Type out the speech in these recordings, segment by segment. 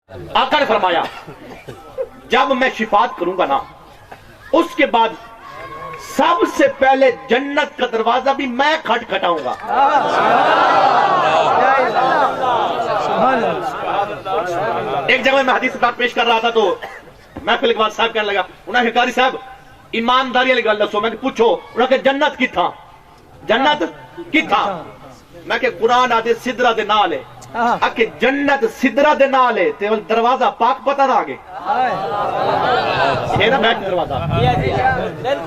آقا نے فرمایا جب میں شفاعت کروں گا نا اس کے بعد سب سے پہلے جنت کا دروازہ بھی میں کھٹکھٹاؤں گا. ایک جگہ میں حدیث پاک پیش کر رہا تھا تو محفل کے بعد صاحب کہنے لگا انہوں نے کہا قاری صاحب ایمانداری والی گل دسو. میں کہ پوچھو. انہوں نے کہا جنت کی تھا جنت کی تھا. میں کہ قرآن آدھے سدرہ دے نال ہے کہ جنت سدرہ دے نال ہے تے دروازہ پاک پتہ نہ آگے ہے نا بیٹھ دروازہ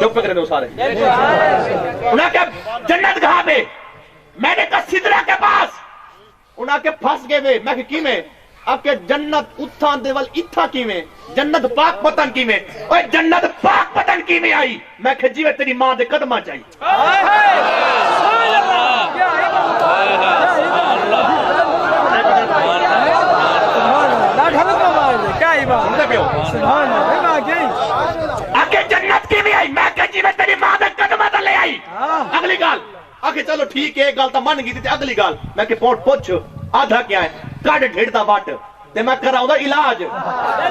چپ پہ کرنے سارے. انہوں نے کہا جنت کہاں پہ؟ میں نے کہا سدرہ کے پاس. انہوں نے کہا پھنس گئے وے. میں کہ کی میں کہ جنت اتھان دے وال اتھا کی میں جنت پاک پتن کی میں. اوہ جنت پاک پتن کی میں آئی. میں کہ جیوے تیری ماں دے قدمہ چاہیے. آگے جنت کی بھی آئی. میں کہ جیوے تیری ماں دے قدمہ دے لے آئی. اگلی گال آگے چلو ٹھیک ہے ایک گال تا من گئی تھی. اگلی گال میں کہ پوچھ آدھا کیا ہے کاڑ ڈھیڑ دا واٹ تے میں کر رہا ہوں دا علاج.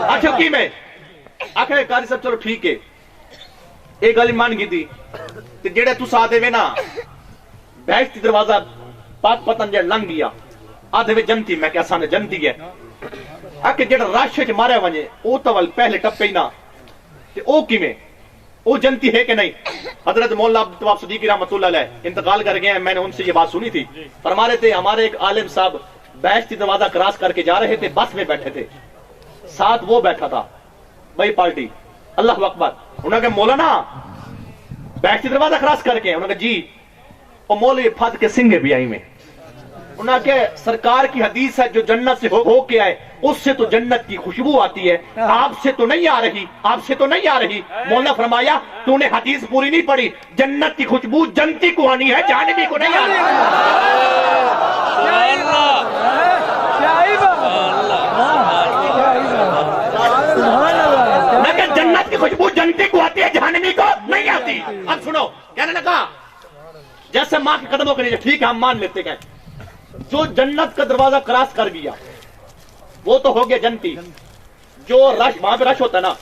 اچھا کی میں آخر قاری صاحب چلو ٹھیک ہے ایک گالی مان گئی تھی تے جڑے تو ساتھ دے نا بہشتی دروازہ پاک پتن جڑ لنگ گیا آدھے وے جنتی. میں کہ اساں نے جنتی ہے آکے جڑا راش وچ مارے ونجے او تول پہلے ٹپے ہی نہ تے او کیویں او جنتی ہے کہ نہیں. حضرت مولانا عبدالوہاب صدیقی رحمۃ اللہ علیہ انتقال کر گئے ہیں. میں نے ان سے یہ بات سنی تھی. فرما رہے تھے ہمارے ایک عالم صاحب بہشتی دروازہ کراس کر کے جا رہے تھے بس میں بیٹھے تھے ساتھ وہ بیٹھا تھا بھائی پارٹی. اللہ اکبر. انہوں نے کہا مولانا بہشتی دروازہ کراس کر کے. انہوں نے کہا جی اور مولوی پھد کے سنگے بھی آئی میں. انہوں نے کہا سرکار کی حدیث ہے جو جنت سے ہو کے آئے اس سے تو جنت کی خوشبو آتی ہے آپ سے تو نہیں آ رہی آپ سے تو نہیں آ رہی. مولانا فرمایا تو نے حدیث پوری نہیں پڑھی. جنت کی خوشبو جنتی کو آنی ہے جانبی کو نہیں آنی. لیکن جنت کی خوشبو جنتی کو آتی ہے جہنمی کو نہیں آتی. اب سنو کہنے لگا جیسے ماں کے قدموں کے نیچے ٹھیک ہے ہم مان لیتے ہیں جو جنت کا دروازہ کراس کر گیا وہ تو ہو گیا جنتی. جو رش وہاں پہ رش ہوتا ہے نا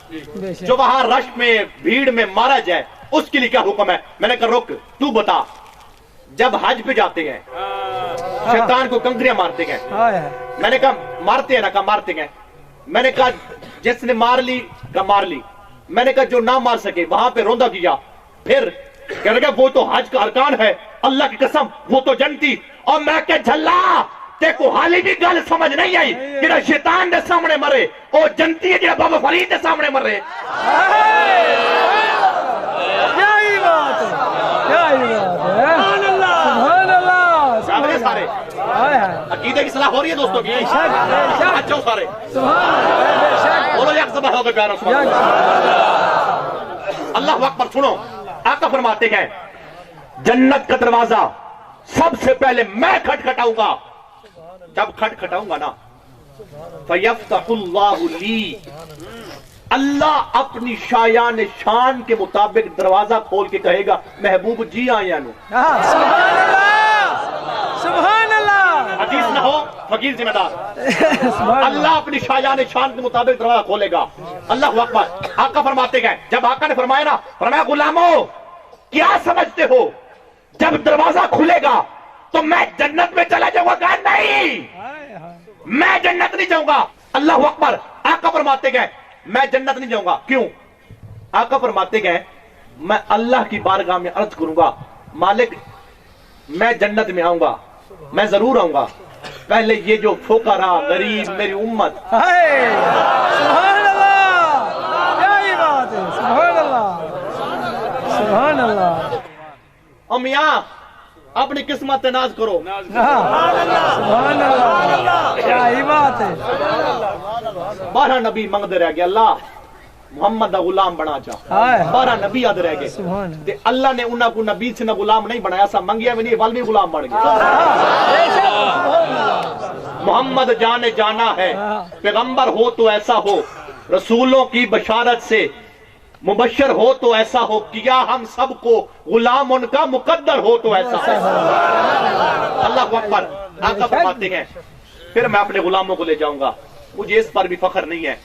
جو وہاں رش میں بھیڑ میں مارا جائے اس کے لیے کیا حکم ہے؟ میں نے کہا رک تو بتا. جب حج پہ جاتے ہیں شیطان کو کنکریاں مارتے ہیں. میں نے کہا مارتے ہیں نا کہا مارتے ہیں. میں نے کہا جس نے مار لی کہا مار لی. میں نے کہا جو نہ مار سکے وہاں پہ روندا کیا. پھر کہنے لگا وہ تو حج کا ارکان ہے اللہ کی قسم وہ تو جنتی. اور میں کہ جھلا تے کو حالی بھی گل سمجھ نہیں آئی کہ شیطان دے سامنے مرے او جنتی ہے جہاں بابا فرید دے سامنے مرے. کیا ہی بات ہے کیا ہی بات ہے. سبحان اللہ سارے سارے عقیدے کی صلاح ہو رہی ہے دوستوں کی. اچھا سارے بولو یک صبح ہو گئے پیاروں سے. اللہ اکبر. سنو آقا فرماتے ہیں جنت کا دروازہ سب سے پہلے میں کھٹکھٹاؤں گا. جب کھٹکھٹاؤں گا نا فَيَفْتَحُ اللَّهُ لِي اللہ اپنی شایان شان کے مطابق دروازہ کھول کے کہے گا محبوب جی آیا نو. سبحان اللہ سبحان اللہ. حدیث نہ ہو فقیر ذمہ دار. اللہ اپنی شایان شان کے مطابق دروازہ کھولے گا. اللہ اکبر. آقا فرماتے گئے جب آقا نے فرمایا نا فرمایا غلاموں کیا سمجھتے ہو جب دروازہ کھلے گا تو میں جنت میں چلا جاؤں گا؟ کہا نہیں میں جنت نہیں جاؤں گا. اللہ اکبر. آقا فرماتے گئے میں جنت نہیں جاؤں گا. کیوں؟ آقا فرماتے گئے میں اللہ کی بارگاہ میں عرض کروں گا مالک میں جنت میں آؤں گا میں ضرور آؤں گا پہلے یہ جو فقراء غریب میری امت. سبحان اللہ کیا ہی بات ہے. سبحان اللہ سبحان اللہ. اور میاں اپنی قسمت ناز کرو. سبحان اللہ کیا ہی بات ہے. 12 نبی منگتے رہ گئے اللہ محمد دا غلام بنا چاہ. 12 نبی یاد رہ گئے اللہ نے انہاں کو نبی سے نہ غلام نہیں بنایا سا منگیا بھی نہیں ول بھی غلام بن گئے. محمد جانے جانا ہے پیغمبر ہو تو ایسا ہو رسولوں کی بشارت سے مبشر ہو تو ایسا ہو کیا ہم سب کو غلام ان کا مقدر ہو تو ایسا ہو. اللہ اکبر. آقا فرماتے ہیں پھر میں اپنے غلاموں کو لے جاؤں گا مجھے اس پر بھی فخر نہیں ہے